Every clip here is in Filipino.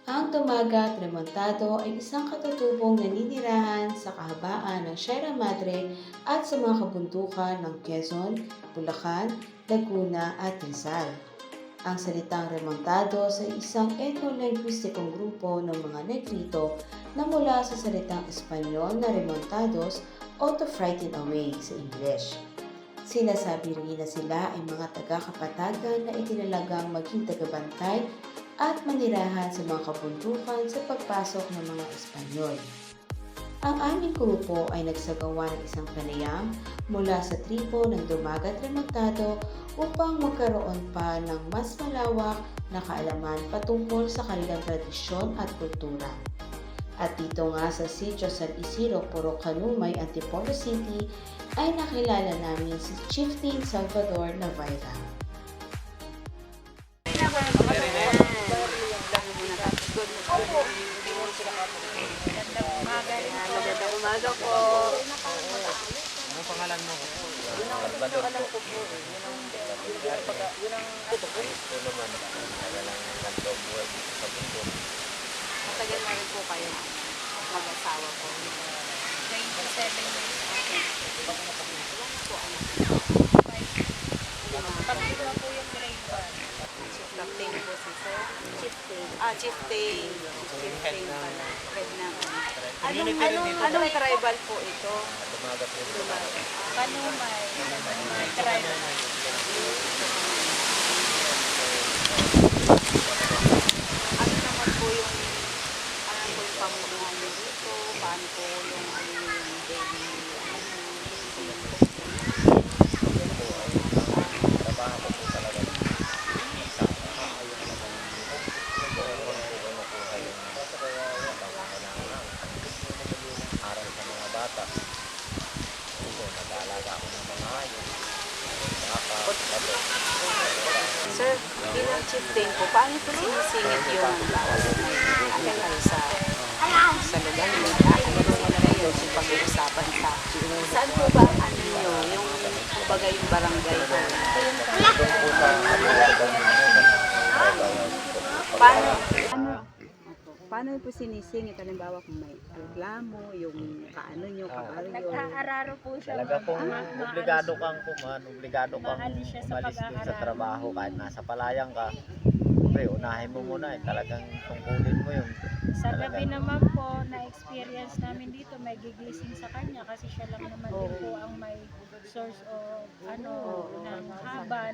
Ang Dumagat Remontado ay isang katutubong naninirahan sa kahabaan ng Sierra Madre at sa mga kabundukan ng Quezon, Bulacan, Laguna at Rizal. Ang salitang remontado sa isang ethno-linguistikong grupo ng mga Negrito na mula sa salitang Espanyol na remontados o to frighten away sa English. Sinasabi rin na sila ay mga taga-kapatagan na itinalagang maging tagabantay at manirahan sa mga kabundukan sa pagpasok ng mga Espanyol. Ang aming grupo ay nagsagawa ng isang panayam mula sa tripo ng Dumagat Remontado upang magkaroon pa ng mas malawak na kaalaman patungkol sa kanilang tradisyon at kultura. At dito nga sa Sitio San Isidro, Puro Canumay, Antipolo City ay nakilala namin si Chieftain Salvador Navaira. Magandang umaga po. Ano pangalan mo? Salvador po. Ito naman, nagalang nagdobuhay dito sa bundok. Matagal na rin po kayo mag-asawa po. 27 years. Ilan po anak? Pangalawa po yung grade 1. Chief Captain po si Sir. Chieftain. Chieftain. Chieftain pala. Head na. Anong tribal po ito? Dumagat rin. Kanumay. May tribe. Ano naman po yung pamunuan niyo dito? Paano po yung daily Trabaho ko po talaga. Aral sa mga bata. Nag-aalaga ako ng mga hayop. Sir, bilang chieftain po, paano po sinisingit yung bawat may kayo sa lugar nyo? Ano po na rin yung pag-uusapan sa saan po ba ano nyo, yung kumbaga yung barangay po? Paano po sinisingit? Halimbawa kung may reklamo, yung kaano nyo, kabaryo. Nagkaararo po siya. Talaga kung obligado kang Maalis siya sa umalis din sa pag-aaral. trabaho kahit nasa palayang ka. Pre, unahin mo muna talagang tungkulin mo yun. Sa gabi naman po, na-experience namin dito, may gigising sa kanya kasi siya lang naman din po ang may source of ng haban.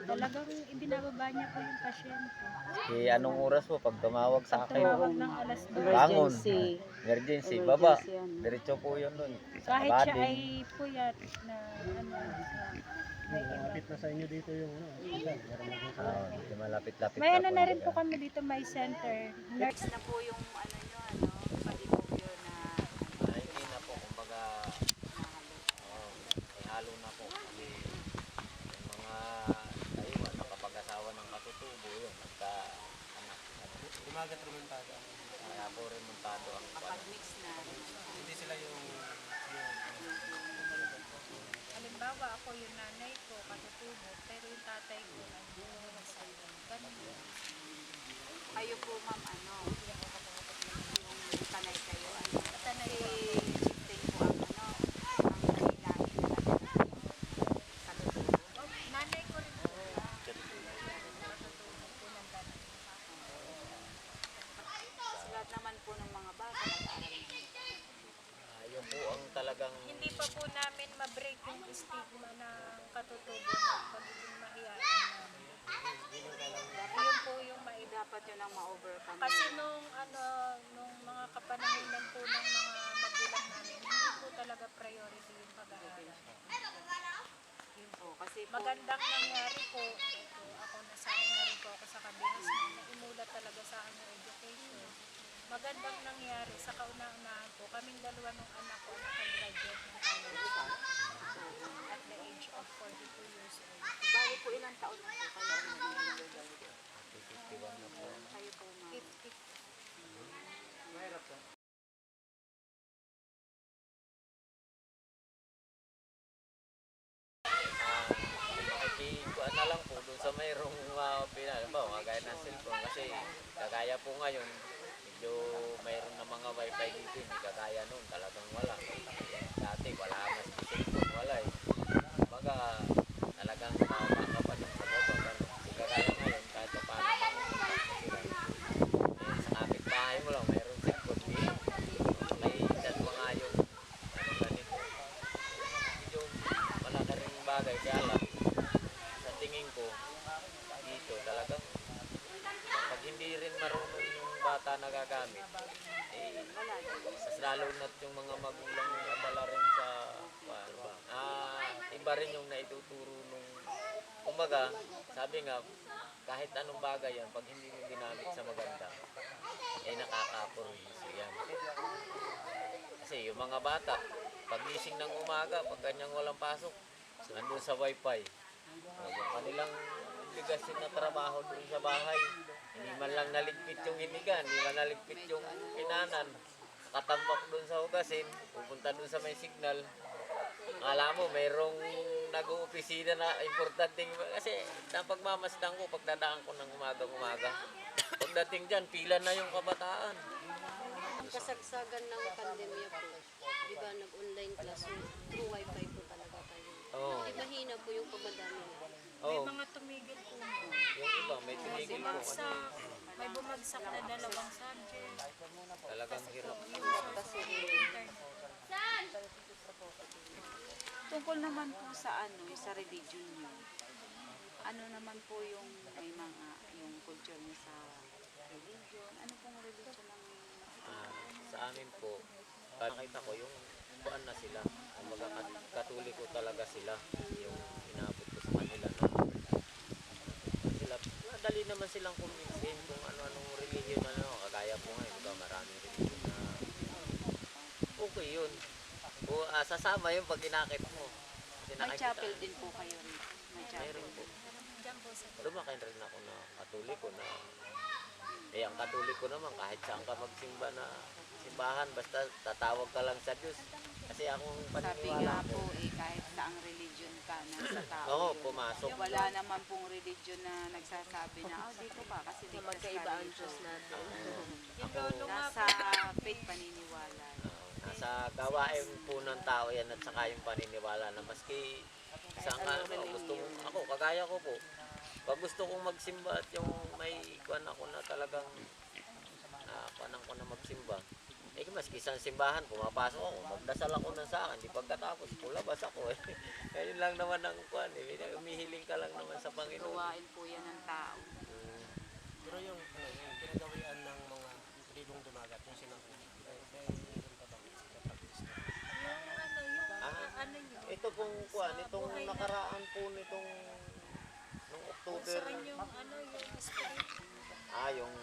Talagang ibinababa niya po yung pasyente. Anong oras mo pag tumawag sa akin? Tumawag ng alas 2. Bangon. Emergency, baba. Emergency yan. Diretso po yun nun. Kahit siya Bading. ay puyat na may Malapit na sa inyo dito yung Hindi malapit-lapit may na na rin yun. po kami dito, may center. Nurse na po yung palibugyo na Hindi na po, kumbaga, may halo na po. Kasi yung mga kaiwan, nakapag-asawa ng katutubo yun, nagka-anak. Dumagat Remontado. Kaya po remontado ang kapag-mix na. Hindi sila yung Halimbawa, ako yung nanay ko, katutubo, pero yung tatay ko, ganun. Kayo po ma'am, yung tanay kayo, Tanay si ko. chieftain po ang ang kailangan nila katutubo. Nanay ko rin po. Katutubo po ng tanay. Sa lahat naman po ng mga bata, nag-aaral naman. yun po ang talagang Hindi pa po namin ma-break yung stigma ng katutubo ng pagiging mahiyain namin. Yun po yung Dapat yun ang ma-overcome. Kasi nung mga kapanahonan po ng mga magulang namin, hindi po talaga priority yung pag-aaral. Yun po, kasi po, Magandang nangyari po, ito, ako nasanay na rin po ako sa Kabihas na imulat talaga sa akin yung education. Magandang nangyari sa kauna-unahan po, kaming dalawa ng anak ko nakagraduate ng college at the age of 42 years old. bali po ilang taon na po kayo. 51 na po. Kayo po ma'am. 50. Makikikuan na lang po doon sa mayroong pinal ba, mga gaya ng cellphone kasi Kagaya po ngayon, medyo mayroon na mga wifi dito, hindi kagaya noon, talagang wala. Dati wala mas cellphone, wala eh. Kumbaga, talagang mababa ka pa dun sa baba. Pero hindi kagaya ngayon, kahit pa paano makukontak mo sila. Sa kapitbahay mo lang, mayroon cellphone dito. May edad pa nga yung ano ganito. Medyo malaki rin bagay, kaya lang, sa tingin ko, dito talagang pag hindi rin marunong yung bata na gagamit, eh, mas lalo na't yung mga magulang abala rin sa, paano ba, iba rin yung naituturo nung, kumbaga, sabi nga, kahit anong bagay yan, pag hindi mo ginamit sa maganda, eh nakaka-purwiso yan. Kasi yung mga bata, pagising ng umaga, pag kanyang walang pasok, nandun sa wifi. Yung kanilang obligasyon na trabaho doon sa bahay. Hindi man lang naligpit yung hinigan, hindi man naligpit yung kinanan. Katambak doon sa hugasin, pupunta doon sa may signal. Alam mo, mayroong nag-uopisina na importanteng, kasi napagmamasdan ko, pagdadaan ko ng umaga-umaga. Pagdating dyan, pila na yung kabataan. Kasagsagan ng pandemya po, di ba nag-online class, so through wifi po talaga kayo. Oo. Di mahina po yung pagmadami na. May Oo, mga tumigil po. yung iba, may tumigil po. May bumagsak na 2 subject. Talagang hirap. Tungkol naman po sa ano, sa religion niyo. Ano naman po yung may mga yung culture niyo sa religion? Ano pong religion ng Sa amin po, nakita ko yung buwan na sila. Kumbaga katoliko talaga sila. Yung inabot ko sa kanila na sila, madali naman silang kuminsin kung ano-anong religion kagaya po ngayon, diba, maraming religion na okay yun. O sasama yun pag inakit mo. Kasi may nakikita- chapel din po kayo rin? May chapel. Mayroon po. Diyan po sa Lumaki rin ako na katoliko na ang katoliko naman kahit saan ka magsimba na simbahan basta tatawag ka lang sa Diyos. Kasi akong Sabi paniniwala nga ko. po kahit saang religion ka nasa tao. Oo, yun. pumasok. Wala naman pong religion na nagsasabi na, dito ka kasi ligtas ka Magkaiba ang dito." Diyos natin. yung lolo nga Nasa faith paniniwala. Nasa gawain po ng tao yan at saka yung paniniwala na maski saan ka, gusto mo, ako, kagaya ko po, pag gusto kong magsimba at yung may kuwan ako na talagang kuwanan ko na magsimba, eh maski isang simbahan, pumapasok ako, magdasal ako ng sa akin, di pagkatapos, pulabas ako eh. Ngayon lang naman ang kuwan, umihiling ka lang naman sa Panginoon. Gawain po yan ng tao. Pero yung, yung pinagawian ng mga libong dumagat, yung sinabi, may meron pa bang practice na? ano yun? Ito pong kuwan, itong nakaraan po nitong nung October. Saan yung ano yung spirit? Yung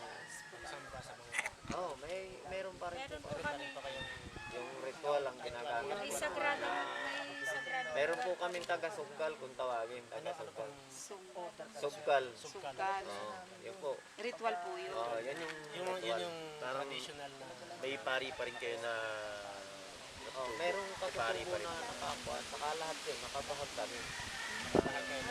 Pagsamba sa mga meron pa rin Meron po. po kami. Yung ritual ang ginagamit. May sagrado. Meron po kaming taga-sugkal kung tawagin. Taga-sugkal. Sugkal. Sugkal. Sugkal. Yun po. Ritual po yun. Yan yung Yun ritual. yung traditional na May pari pa rin kayo na Merong katutubo na nakakuha. Saka lahat yun, nakabahag kami.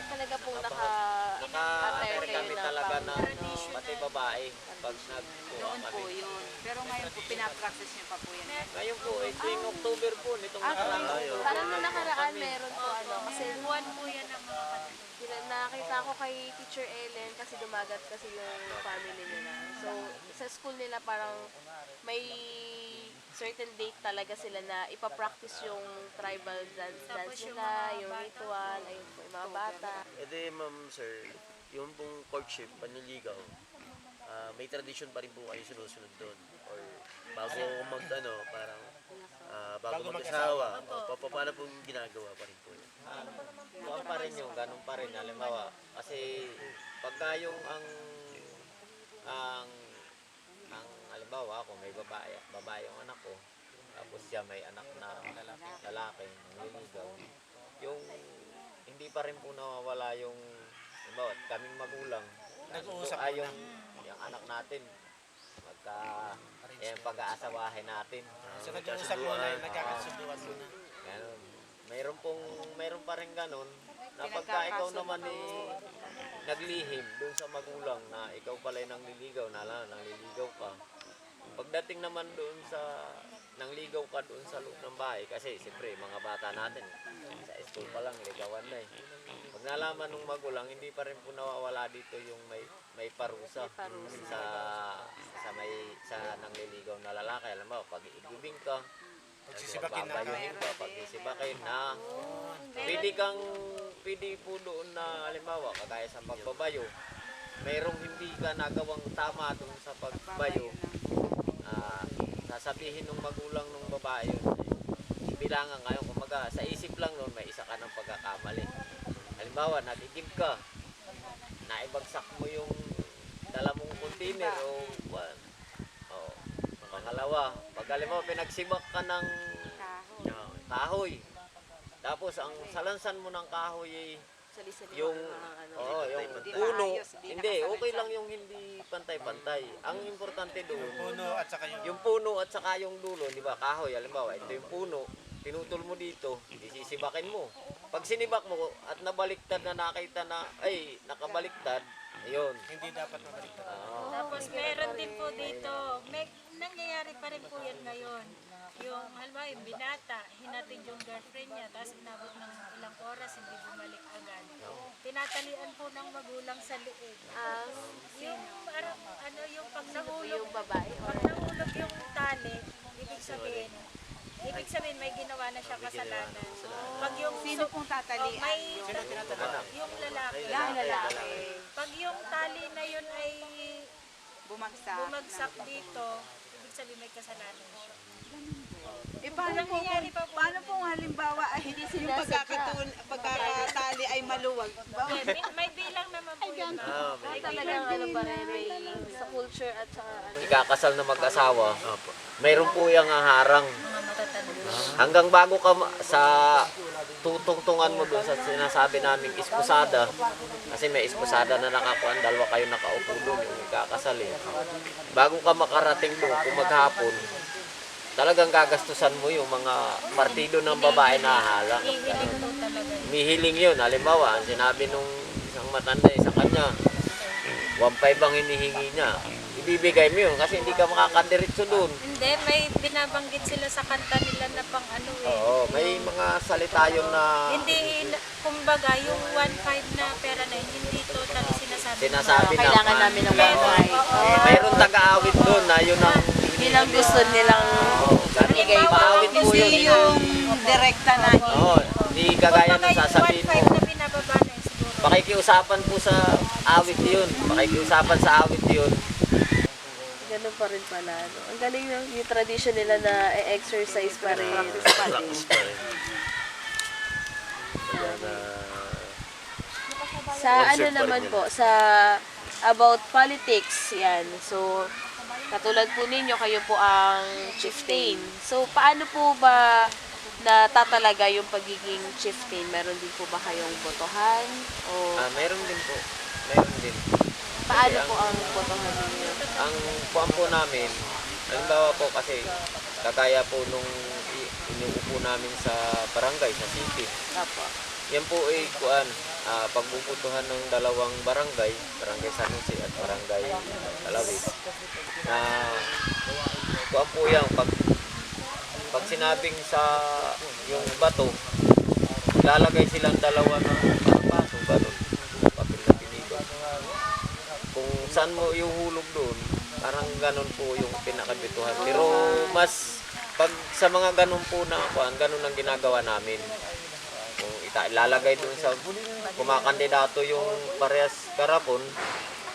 Talaga pong Naka-attend kami na talaga na pang- pati babae pag nagkuha Noon po kami. yun. Pero ngayon po, pinapractice niyo pa po yan. Ngayon po, tuwing October po, nitong nakaraan. Parang nung nakaraan meron po kasi Buwan po yan ang mga katoliko. nakita ko kay Teacher Ellen kasi dumagat kasi yung family nila. So, sa school nila parang may certain date talaga sila na ipapractice yung tribal dance Tapos yung nila, mga yung bata. ritual, ayun po, yung mga bata. E di, ma'am, sir, yung pong courtship, panliligaw, may tradition pa rin po kayo sinusunod doon? Or bago parang bago mag-asawa, paano pong ginagawa pa rin po yun? Kuha pa rin yung ganun pa rin. Halimbawa, kasi pagka yung ang halimbawa ako, may babae yung anak ko, tapos siya may anak na lalaki, nililigaw. Yung hindi pa rin po nawawala yung, halimbawa, kaming magulang, Nag-uusap yung anak natin, yung pag-aasawahin natin. So nag-uusap muna, nagkakasunduan muna. Ganun. Mayroon pa rin ganun, na pagka ikaw naman naglihim doon sa magulang na ikaw pala yung nangliligaw, nangliligaw ka. Pagdating naman doon sa nangligaw ka doon sa loob ng bahay, kasi siyempre mga bata natin, sa school pa lang, ligawan na eh. Pag nalaman ng magulang, hindi pa rin po nawawala dito yung may parusa, sa nangliligaw na lalaki. Alam mo, pag iibibing ka, pagbabayuhin ka, pagsisibakin na, pwede po doon na, halimbawa, kagaya sa pagbabayo, mayroong hindi ka nagawang tama doon sa pagbayo, sasabihin ng magulang ng babae yun, bilangan ngayon, kumaga, sa isip lang noon, may isa ka ng pagkakamali. Halimbawa, natigib ka, naibagsak mo yung dala mong container o pangalawa, pag halimbawa, pinagsibak ka ng kahoy, tapos ang salansan mo ng kahoy ay yung yung puno, hindi, okay lang yung hindi pantay-pantay. Ang importante doon, yung puno at saka yung dulo, di ba, kahoy, halimbawa, ito yung puno, pinutol mo dito, sisibakin mo. Pag sinibak mo at nabaliktad na nakita na, nakabaliktad, ayun. Hindi dapat mabaliktad. Tapos meron din po dito, nangyayari pa rin po yan ngayon. Yung halimbawa yung binata, hinatid yung girlfriend niya, tapos inabot ng ilang oras, hindi bumalik agad. Tinatalian po ng magulang sa liig. Yung parang yung pag nahulog, Yung babae. pag nahulog yung tali, ibig sabihin may ginawa na siya kasalanan. Pag yung Sino pong tatalian? may Anak. yung lalaki. Lalaki. Pag yung tali na yun ay Bumagsak. dito, ibig sabihin may kasalanan siya. Paano po halimbawa ay yung pagkakatali ay maluwag? May bilang naman po yun. May talagang pa rin, may sa culture at saka Ikakasal na mag-asawa, mayroon po yung harang. Hanggang bago ka sa tutungtungan mo doon sa sinasabi naming isposada, kasi may isposada na nakakuan, dalawa kayo nakaupo doon, yung ikakasal eh. Bago ka makarating doon, kung maghapon, talagang gagastusan mo yung mga partido ng babae na hala. Hihiling po talaga. Mihiling yun. Halimbawa, ang sinabi nung isang matanda sa kanya, 1.5 ang hinihingi niya. Ibibigay mo yun kasi hindi ka makakadiretso doon. Hindi, may binabanggit sila sa kanta nila na pang Oo, may mga salita yun na Hindi, kumbaga, yung 1.5 na pera na yun, hindi totally sinasabi na kailangan namin ng wifi. mayroon taga-awit doon na yun ang Yun ang gusto nilang ibigay. Paawit po yun. yung direkta na Di kagaya ng sasabihin yung 1.5 mo. na binababa na yun siguro. Pakikiusapan po sa awit yun. Pakikiusapan sa awit yun. Ganun pa rin pala. No? Ang galing yung tradition nila na exercise pa rin. Sa ano naman po, sa about politics, yan. So, katulad po ninyo, kayo po ang chieftain. So, paano po ba natatalaga yung pagiging chieftain? Meron din po ba kayong botohan? O Mayroon din po. Mayroon din. paano po ang botohan ninyo? Ang puan po namin, halimbawa po kasi kagaya po nung inuupo namin sa barangay, sa city. Apo. Yan po ay pagbubutuhan ng dalawang barangay, Barangay San Jose at Barangay Calawit. Na kuan po yan, pag sinabing sa yung bato, lalagay silang dalawa ng paso, ganun, papel na pinigo. Kung saan mo ihuhulog doon, parang ganun po yung pinakabituhan. Pero mas, pag sa mga ganun po na kuan, ganun ang ginagawa namin. Kung ilalagay doon sa kumakandidato yung parehas karapon,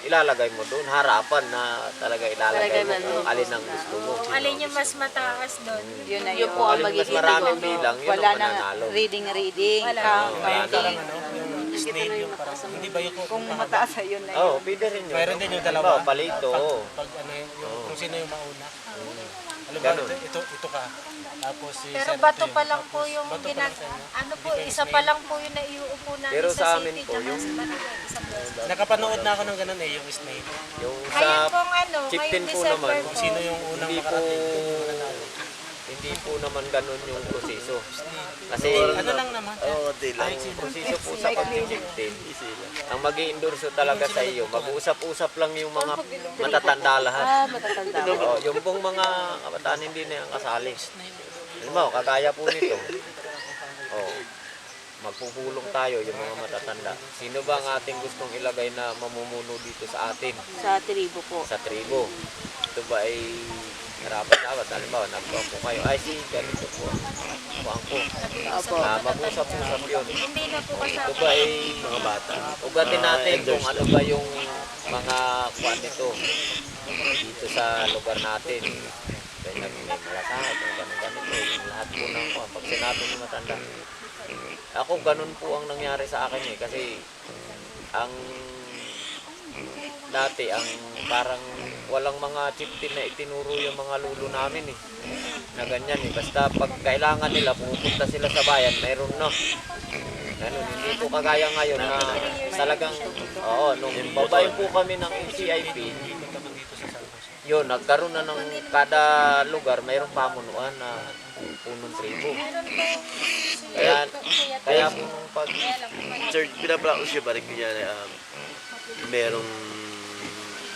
ilalagay mo doon, harapan na talaga ilalagay mo kung alin ang gusto mo. Kung alin yung mas mataas doon, Yun na Yun yun. po ang Alin mas magiging maraming bilang, yun Wala ang na mananalo. reading. Wala. Counting. Yung snail yung parang, hindi ba yung Kung mataas ay yun na yun. Oo, pwede rin yun. Mayroon din yung dalawa. Halimbawa, palito. Pag ano yung kung sino yung mauna. Alam Ganun. mo, ito ka. Tapos si pero Sir, bato ito pa yun. lang po yung Bato pa lang sa inyo. ano po, isa pa lang po yung naiuupo namin Pero sa sa amin city, po, tsaka yung- sa Manila, isang beses. Nakapanood na ako ng ganun yung snail. Yung Ngayon sa pong ano, chieftain ngayong po December naman, po, Kung sino yung unang Hindi po- makarating, yung mananalo. hindi po naman ganun yung proseso. Kasi Ano lang naman. Oo, konti lang. ang proseso po sa pag-chieftain, ang mag-i-endorso talaga sa iyo, mag-usap-usap lang yung mga matatanda lahat. Matatanda. Oo, yung pong mga kabataan hindi na yung kasali. Alam mo, kagaya po nito. Oh, magpupulong tayo yung mga matatanda. Sino ba ang ating gustong ilagay na mamumuno dito sa atin, Sa tribo po. sa tribo? Ito ba ay harapan-dapat? Halimbawa, nagkuha po kayo. Ay, si ganito po. Kuhaan po. Opo. Mag-usap-usap yun. Hindi na po Ito kasama. ba ay mga bata? Ugatin natin kung ano ba yung mga kuhaan nito dito sa lugar natin. Kaya may malasakit, kung ganun-ganito, yung lahat po ng kuhaan. Pag sinabi ng matanda, ako ganun po ang nangyari sa akin eh. Kasi ang dati, ang parang walang mga chieftain na itinuro yung mga lulo namin eh. Na ganyan eh. Basta pag kailangan nila, pupunta sila sa bayan, mayroon na. Ganun, hindi po kagaya ngayon na talagang, oo, nung babayin po kami ng NCIP, yun, nagkaroon na ng kada lugar, mayroong pamunuan na punong tribo. Kaya po pag, Sir, pinapractice siya ba rin kanya merong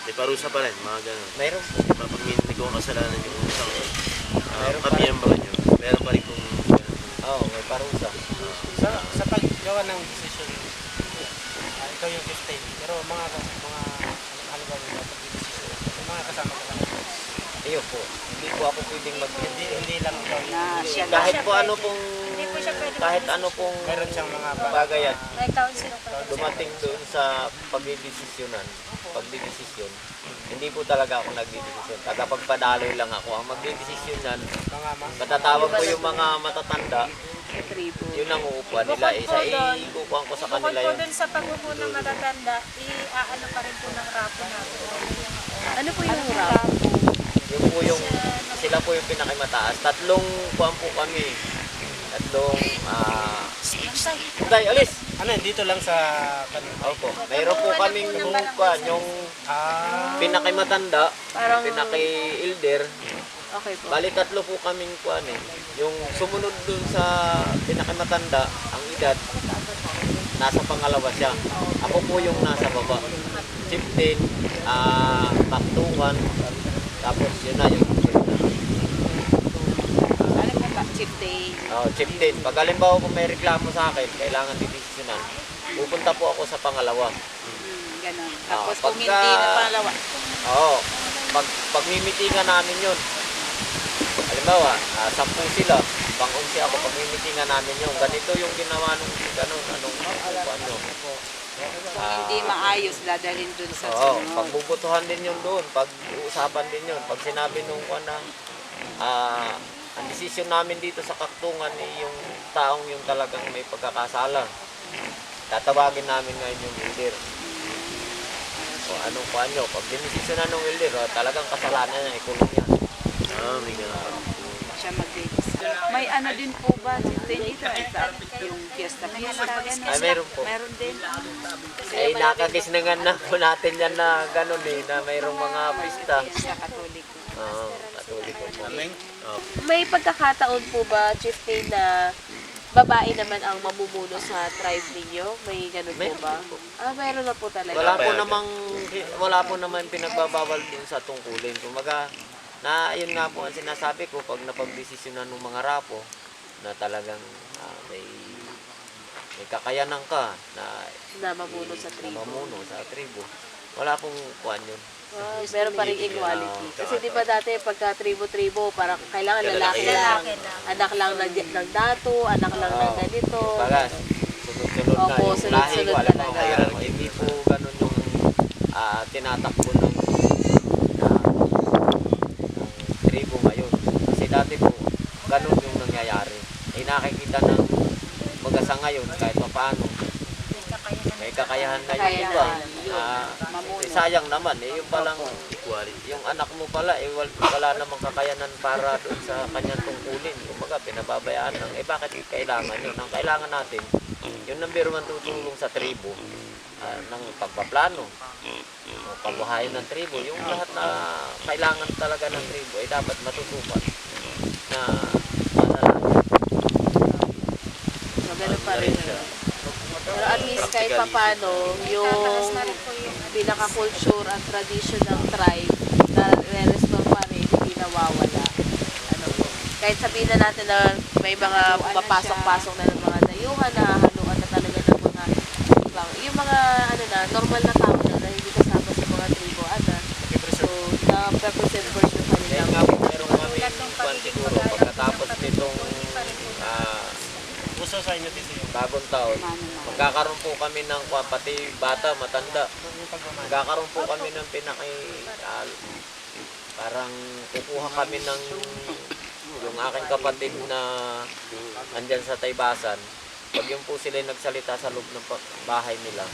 may parusa pa rin, mga ganun. mayroon po. Pag may kung kasalanan yung isang Meron pa rin. miyembro nyo, meron pa rin kung Oo, may parusa. Sa paggawa ng decision, ikaw yung 15. Pero mga halimbawa yung pag-decision, yung mga kasama ka lang. Ayun po, hindi po ako pwedeng Hindi lang ikaw yung kahit po ano pong, Hindi po siya pwede kahit ano pong meron siyang mga bagayan, May council pa. dumating doon sa pagdidesisyonan, pagdidesisyon, hindi po talaga ako nagdidesisyon. Tagapagpadaloy lang ako. Ang magdidesisyonan, matatawag ko yung mga matatanda, Sa tribo. yun ang uupuan nila. Isa iupuan ko sa Bukod kanila po yun. dun sa pag-upo ng matatanda, i-aano pa rin po ng rapo natin. Ano po yung rap? Yun po yung, sila po yung pinakimataas. Tatlong kuwan po kami. Tatlong, Tay, alis! Ano, dito lang sa kanila. Opo. Mayroon po kaming kuwan, yung pinakimatanda, Parang, pinaki-elder. okay po. Bali tatlo po kaming kuan eh. Yung sumunod dun sa pinakimatanda, ang edad, nasa pangalawa siya. Ako po yung nasa baba. 15, taktungan, tapos yun na yung Ano po ba? Chieftain. chieftain. Pag halimbawa kung may reklamo sa akin, kailangan didesisyonan, pupunta po ako sa pangalawa. Ganon. Tapos pagka- kung hindi na pangalawa. Oo. Pagmimitingan namin yun. Halimbawa, 10 sila, pang-11 ako, pagmimitingan namin yun. Ganito yung ginawa nung ganun, anong ano. Kung hindi maayos, dadalhin dun sa Oo, sunod. pagbubutuhan din yun doon, pag-uusapan din yun. Pag sinabi nung na, ang desisyon namin dito sa kaktungan ay yung taong yung talagang may pagkakasala. Tatawagin namin ngayon yung elder. O anong kuha nyo, pag dinesisyon na nung elder, talagang kasalanan niya, ikulong niya. may ganun. Siya mag-decide. May ano din po ba, chieftain dito? Yung fiesta. Ganun. Ay, meron po. Meron din. Ay, nakagisningan na po natin yan na gano'n eh, na mayroong mga pista. Fiesta Katoliko. Oo, katoliko po. May pagkakataon po ba, chieftain, na babae naman ang mamumuno sa tribe ninyo? May ganun po Meron ba? po. Meron na po talaga. Wala po namang pinagbabawal din sa tungkulin. Kumaga, na ayun nga po ang sinasabi ko pag napagdesisyonan ng mga rapo na talagang may kakayanan ka Na mamuno sa na tribo. mamuno sa tribo. Wala pong kuan yun. Meron pa rin equality. Kasi di ba dati pagka tribo-tribo, parang kailangan lalaki Lalaki lang. Anak lang ng dato, anak lang ng ganito. Bagas, sunod-sunod na. Opo, Yung sunod-sunod lahi ko, alam mo, talaga. kaya hindi po ganun yung tinatakbo ng tribo ngayon. Kasi dati po, ganun yung nangyayari. Ay nakikita ng mag-asa ngayon kahit pa paano. May kakayahan na yung iba. Sayang naman yung palang Equality. yung anak mo pala wala namang kakayanan para doon sa kanyang tungkulin. Kumbaga pinababayaan ng bakit kailangan yun? Ang kailangan natin, yung number 1 tutulong sa tribo ng pagpaplano, pagbuhayin ng tribo, yung lahat na kailangan talaga ng tribo ay dapat matutupan. na manalangin. So, ganun pa rin. Pero at least kahit papano, yung Tataas na rin po yung pinaka-culture at tradition ng tribe na re-restore pa rin, hindi nawawala. Ano po. Kahit sabihin na natin na may mga papasok-pasok na ng mga dayuhan na haluan na talaga ng mga yung mga ano na, normal na tao na hindi kasama sa mga tribo so na-preserve pa Kaya nila. nga po, meron kami kwan siguro pagkatapos nitong Gusto sa inyo dito yung bagong taon, magkakaroon po kami ng pati bata, matanda. Magkakaroon po kami ng parang kukuha kami ng yung aking kapatid na andyan sa Taybasan. Pag yun po sila nagsalita sa loob ng bahay nila,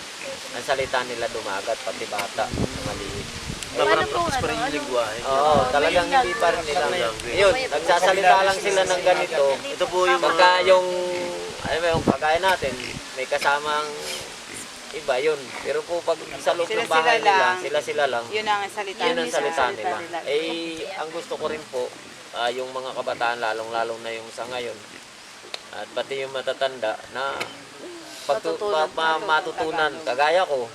ang salita nila dumagat, pati bata na maliit. Parang practice pa rin yung lingwahe. Oo, talagang hindi pa rin nila. Yun, nagsasalita lang sila ng ganito. Ito po yung Pagka yung, ano ba yung kagaya natin, may kasamang iba yun. Pero po pag sa loob ng bahay nila, sila lang, Yun ang salita. yun ang salita nila. Eh, ang gusto ko rin po, yung mga kabataan, lalong-lalong na yung sa ngayon, at pati yung matatanda, na matutunan. Kagaya ko,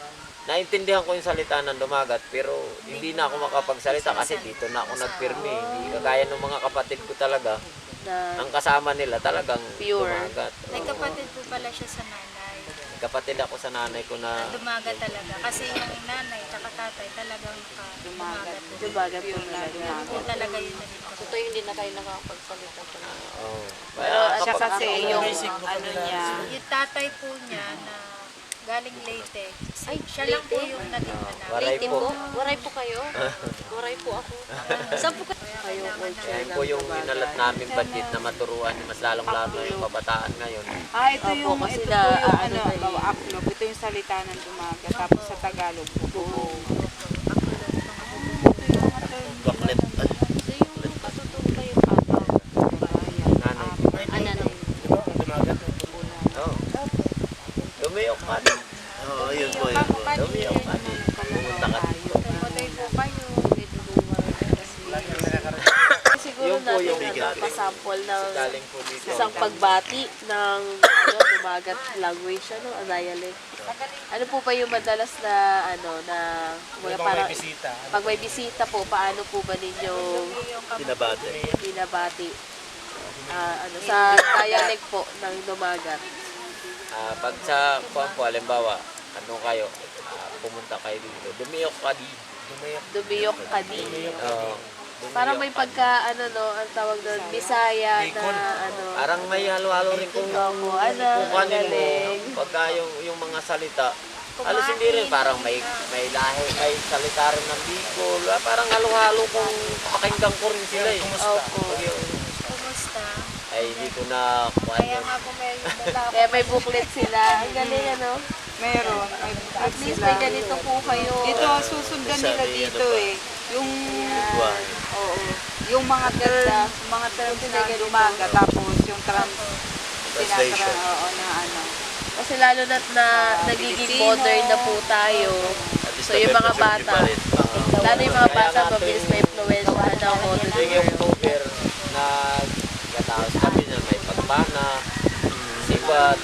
naintindihan ko yung salita ng dumagat, pero hindi na ako makapagsalita kasi dito na ako nagpirmi. Hindi kagaya ng mga kapatid ko talaga, ang kasama nila talagang Pure. dumagat. May kapatid po pala siya sa nanay. Kapatid ako sa nanay ko na Dumagat talaga. Kasi yung nanay at tatay talagang dumagat. Dumagat po talaga. Yun talaga yun na dito. Ito yung hindi na kayo nakakapagsalita pa na. oh, Pero siya kasi yung ano niya. Yung tatay po niya na galing Leyte. Siya lang po yung naging anak. Waray po. Waray po kayo? Waray po ako. Saan po kayo? Yan po yung inalat namin budget na maturuan mas lalong-lalo yung kabataan ngayon. Ito yung, kasi ito na, po yung ano upload. Ito yung salita ng dumagat. Tapos sa Tagalog po. baklet. So yung patutong kayo Nanay. dumagat. Oo. Dumiyok ka din. Oo, yun po, yun po. Dumiyok ka din. Pumunta ka dito. Tumatay po kayo. siguro Yung po yung natin pasample ng galing po dito. isang pagbati ng dumagat language, ang dialect. Ano po ba yung madalas na na Yung parang may bisita. pag may bisita po, paano po ba ninyo Binabate. binabati? Sa dialect po ng dumagat. Pag sa kuwan po, halimbawa, kayo, pumunta kayo dito. Dumiyok ka di. Dumiyok kadi. Parang may dumiyok ka di. pagka, ang tawag doon, Bisaya na, Parang may halo-halo rin kung Ilonggo, kung kanin galing. mo. Pagka yung mga salita, halos hindi rin. Parang may lahi, may salita rin ng Bicol. Parang halo-halo kung pakinggan ko rin sila eh. Opo. Pag yung, Kumusta? ay, hindi ko na kuwan Kaya yun. nga po may dala ako. Kaya may booklet sila. Ang galing, Meron. At least may ganito po kayo. Ito, susundan nila dito eh. Yung, Lingwahe. oo, yung mga terms na dumagat. Tapos yung Translation. Kasi lalo na nagiging modern na po tayo. At least So yung mga na-preserve nyo bata, pa rin. lalo yung mga Kaya bata, nga mabilis tuwing- may influensya ng modern Tuwing world. October, nagkataos kami na may pagpana, sibat,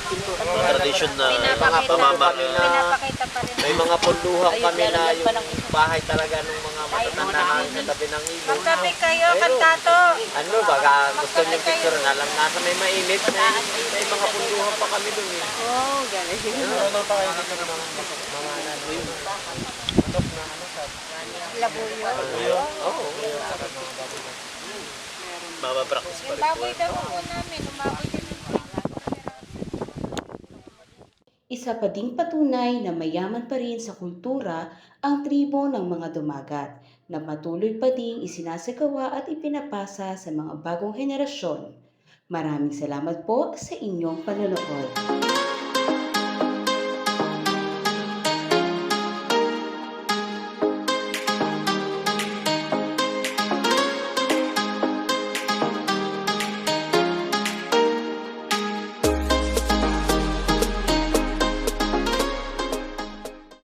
Mga tradisyon na Pinapakita. pamamana. Pinapakita pa rin. May mga punduhan Ayun, kami na lalagyan pa ng yung bahay talaga ng mga matatanda namin sa tabi ng ilog. Magkape kayo, kantato. Ano, baka gusto niyo picture na lang nasa may mainit, may mga punduhan pa kami dun eh. Oh, galing. Ano pa kayo dito ng mga manok na sa Labuyo. Oo. Mapapractice pa rin po. Baboy daw po namin. Umabot yun. Isa pa ding patunay na mayaman pa rin sa kultura ang tribo ng mga dumagat na patuloy pa ding isinasagawa at ipinapasa sa mga bagong henerasyon. Maraming salamat po sa inyong panonood.